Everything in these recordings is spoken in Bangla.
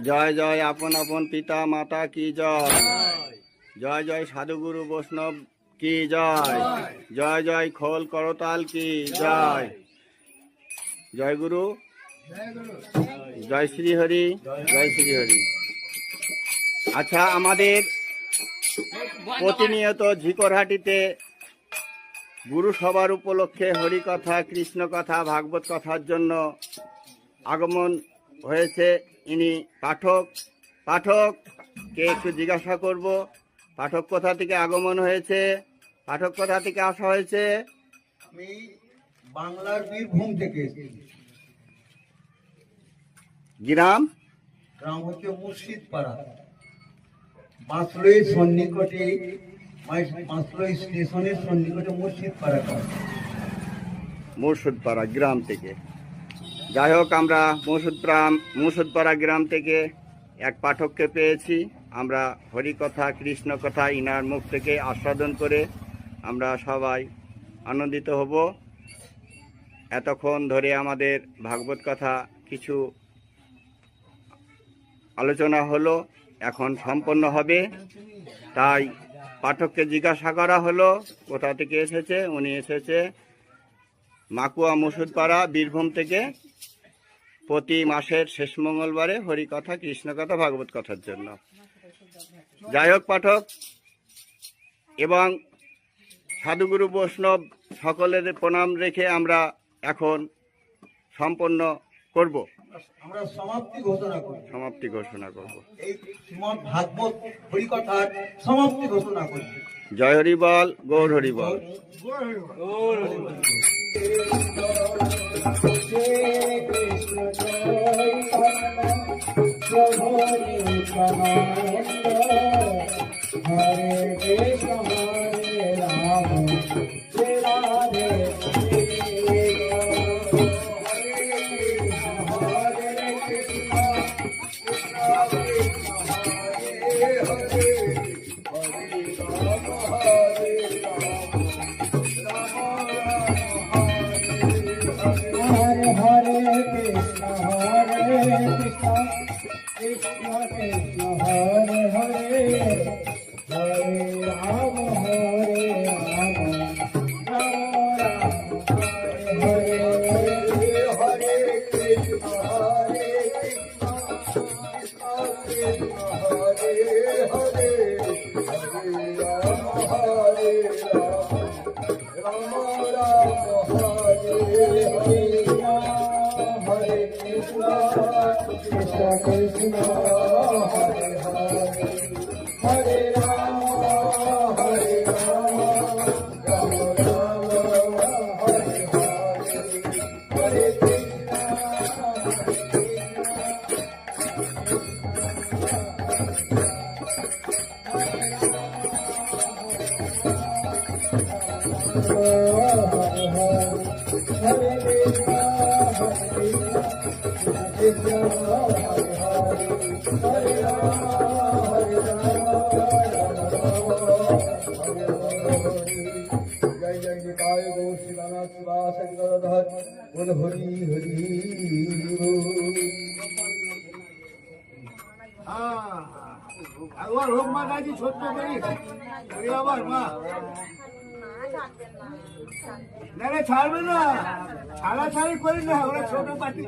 জয় জয় আপন আপন পিতা মাতা কি জয়। জয় জয় সাধুগুরু বৈষ্ণব কি জয়। জয় জয় খোল করতাল কি জয়। জয় গুরু, জয় শ্রী হরি, জয় শ্রী হরি। আচ্ছা, আমাদের প্রতিনিয়ত ঝিকরহাটিতে গুরু সভার উপলক্ষে হরিকথা, কৃষ্ণ কথা, ভাগবত কথার জন্য আগমন হয়েছে ইনি পাঠককে একটু জিজ্ঞাসা করব, পাঠক কোথা থেকে আগমন হয়েছে, পাঠক কোথা থেকে আসা হয়েছে? আমি বাংলার বীরভূম থেকে এসেছি। গ্রাম হচ্ছে মুর্শিদপাড়া, বাঁশলই সন্নিকটে, বাঁশলই স্টেশনের সন্নিকটে মুর্শিদপাড়া। মুর্শিদপাড়া গ্রাম থেকে। যাই হোক, আমরা মুর্শিদপাড়া গ্রাম থেকে এক পাঠককে পেয়েছি। আমরা হরিকথা, কৃষ্ণ কথা ইনার মুখ থেকে আস্বাদন করে আমরা সবাই আনন্দিত হব। এতক্ষণ ধরে আমাদের ভাগবত কথা কিছু আলোচনা হলো, এখন সম্পন্ন হবে। তাই পাঠককে জিজ্ঞাসা করা হলো কোথা থেকে এসেছে। উনি এসেছে মাকুয়া মুর্শিদপাড়া বীরভূম থেকে প্রতি মাসের শেষ মঙ্গলবারে হরিকথা, কৃষ্ণকথা, ভাগবত কথার জন্য। যাই হোক, পাঠক এবং সাধুগুরু বৈষ্ণব সকলের প্রণাম রেখে আমরা এখন সম্পন্ন করব, আমরা সমাপ্তি ঘোষণা করব। এই শ্রীমদ্ ভাগবত হরিকথার সমাপ্তি ঘোষণা করব। জয় হরি বল, গৌর হরি বল। ছাড়বে না, ছাড়াছাড়ি করি না, ওরা ছোট পার্টি।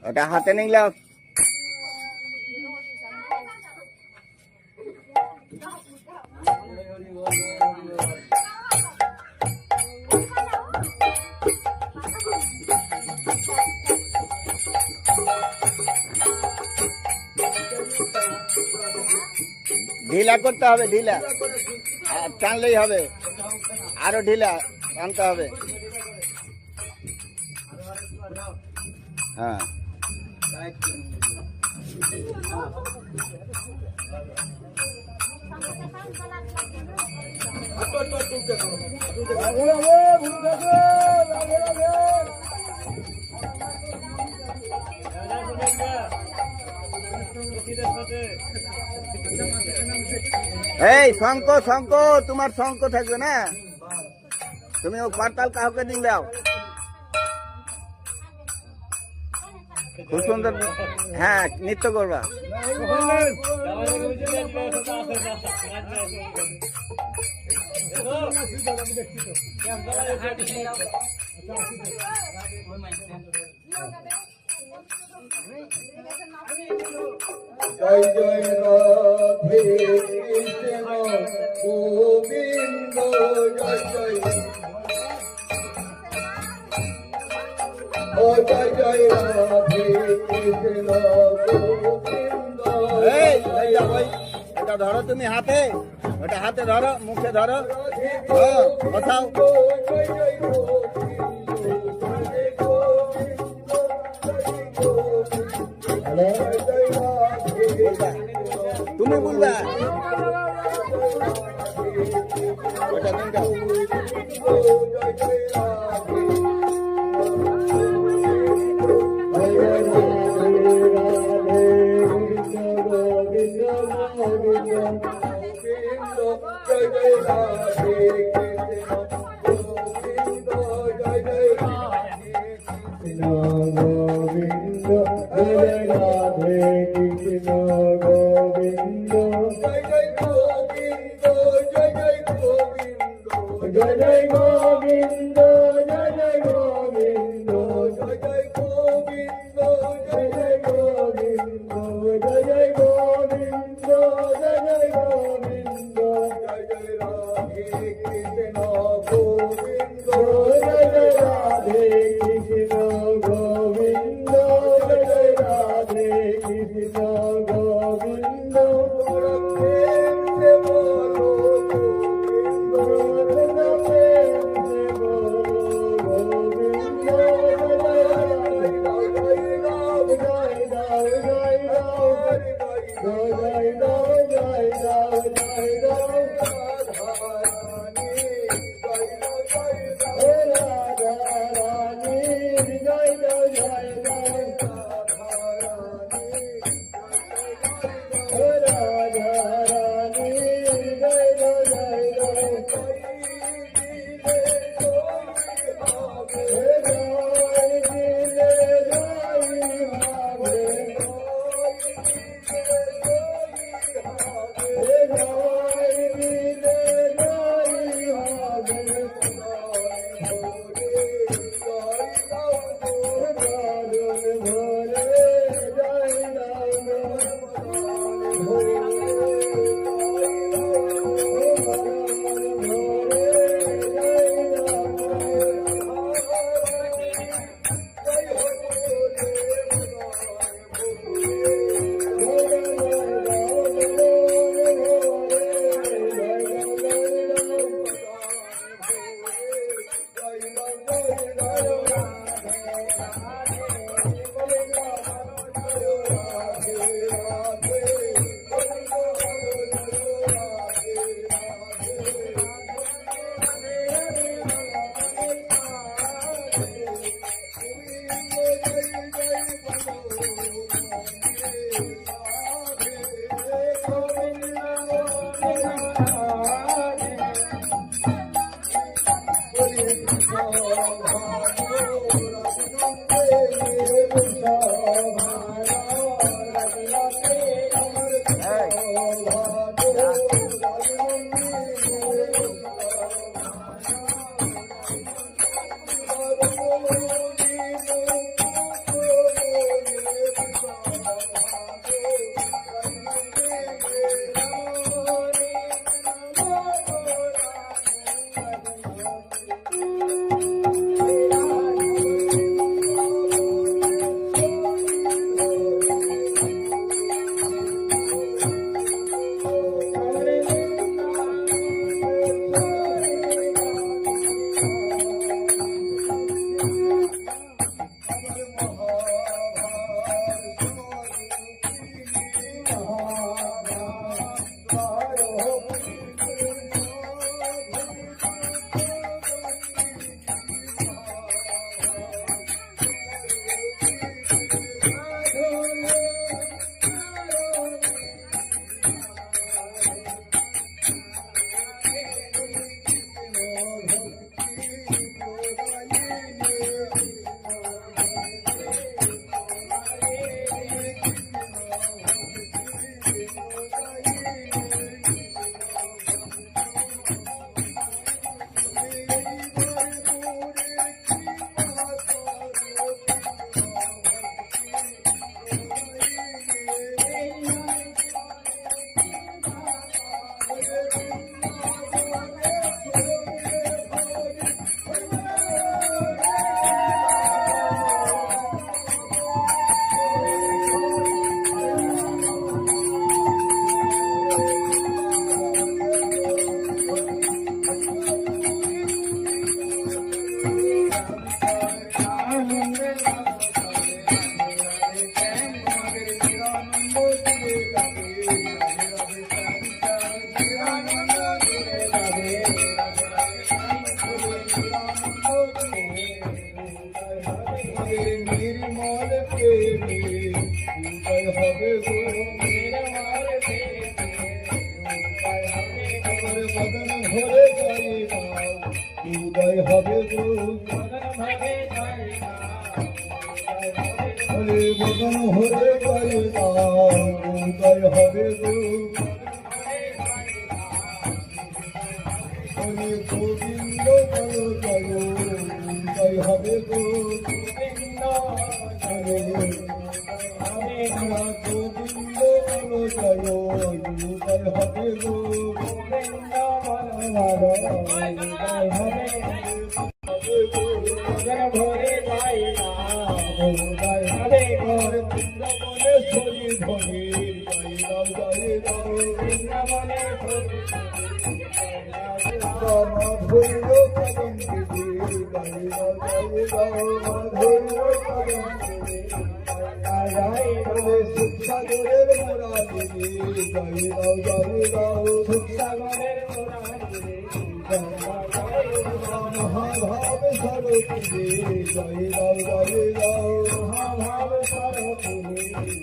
ওটা হাতে নিলাম। ঢিলা করতে হবে, ঢিলা টানলেই হবে, আরো ঢিলা টানতে হবে। হ্যাঁ, এই শঙ্খ শঙ্খ তোমার শঙ্খ থাকবে না, তুমি ও পাতাল কাউকে দিন দাও। খুব সুন্দর, হ্যাঁ নৃত্য করবা। জয় জয় রাধে কৃষ্ণ গোবিন্দ জয় জয় ও জয় জয় রাধে কৃষ্ণ গোবিন্দ। এটা ধরো তুমি হাতে, ওটা হাতে ধরো, মুখে ধরো, কোথাও জয় জয় তুমি বলবা ওটা দিন দাও। নির্মল প্রেমে উদয় হবে গো আমার বদন ভরে যাই উদয় হবে গো বদন ভরে যাই উদয় হবে গো গোবিন্দ বলো জয় উদয় হবে গো গোবিন্দ বলো জয় উদয় হবে গো ভরে যাই উদয় হবে গো বৃন্দাবনে ধরি ধরি জয় দাও মাধুর্য কদম সুখসাগরের মোরা দিদি জয় দাও সুখসাগরের মোরা দিদি মহাভাব সরস্বতী জয় দাও মহাভাব সরস্বতী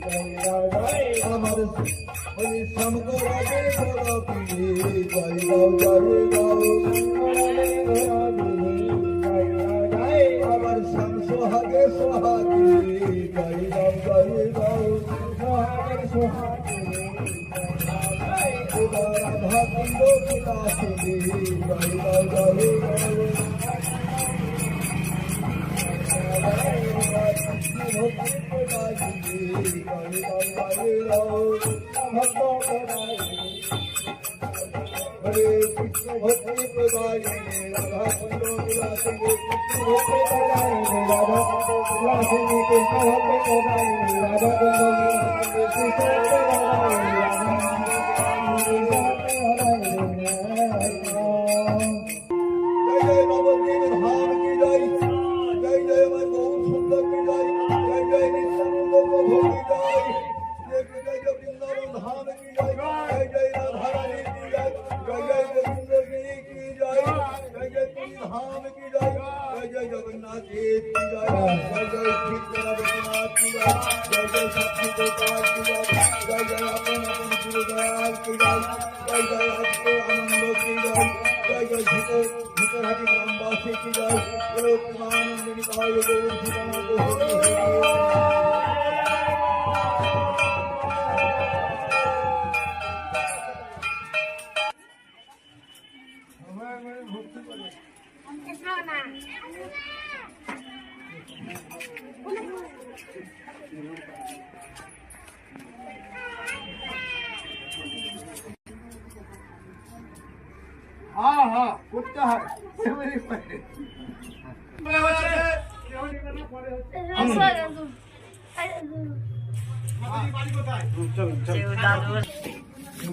জয় আমার শঙ্করাদের সরস্বতী জয় দাও আমার সোহাগে সোহাগে জয় দাও সোহাগে রাধা কুন্দ বিলাসিনী জয় দাও হরে কৃষ্ণ ভক্তি প্রদায়িনী রাধা কুন্দ বিলাসিনী রাধা কুন্দ বিলাসিনী কৃষ্ণ ভক্তি প্রদায়িনী রাধা কুন্দ বিলাসিনী জয় জয় নবদ্বীপ ধাম কি জয় জয় জয় আমার বহু সুন্দর কি জয় জয় জয় নিত্যানন্দ প্রভু কি জয় জয় জয় বৃন্দাবন ধাম কি জয় জয় জয় রাধারানী কি জয় জয় জয় গোবিন্দগিরি কি জয় জয় জয় পুরী ধাম কি জয় জয় জয় জগন্নাথ দেব কি জয় জয় জয় কৃষ্ণনাথ কি জয় জয় জয় শক্তি গোপাল কি জয় জয় জয় আপন আপন গুরুদয়াল কি জয় জয় জয় আজকে আনন্দ কি জয় জয় জয় ভিতরহাটি গ্রামবাসী কি জয় প্রেমানন্দিনী কায় গৌর हाँ हाँ कुत्ता है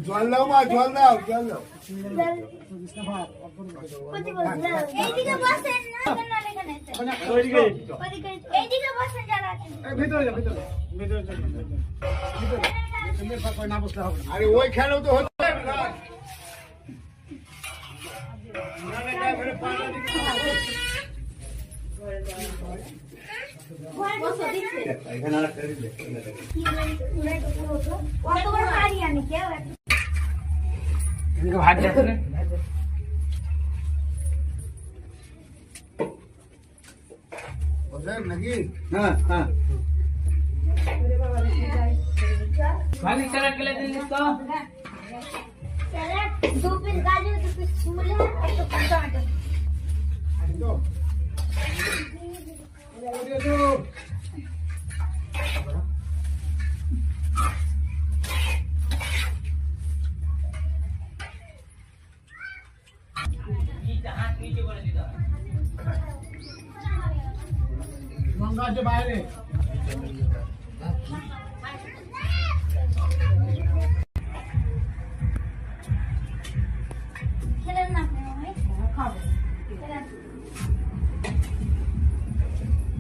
জল দাও মা জল দাও জল দাও এইদিকে বসেন না এখানে এইদিকে বসেন যারা আছেন ভিতরে যা ভিতরে না বসলে হবে আরে ওই খেলো তো হচ্ছে নাকি হ্যাঁ হ্যাঁ दो पीस गाजर दो पीस शिमला और दो पीस टमाटर गंगा के बाहर খেলেন না খাবো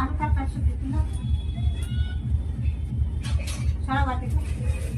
আমি তার পাশে দিচ্ছি না সারা বাড়িতে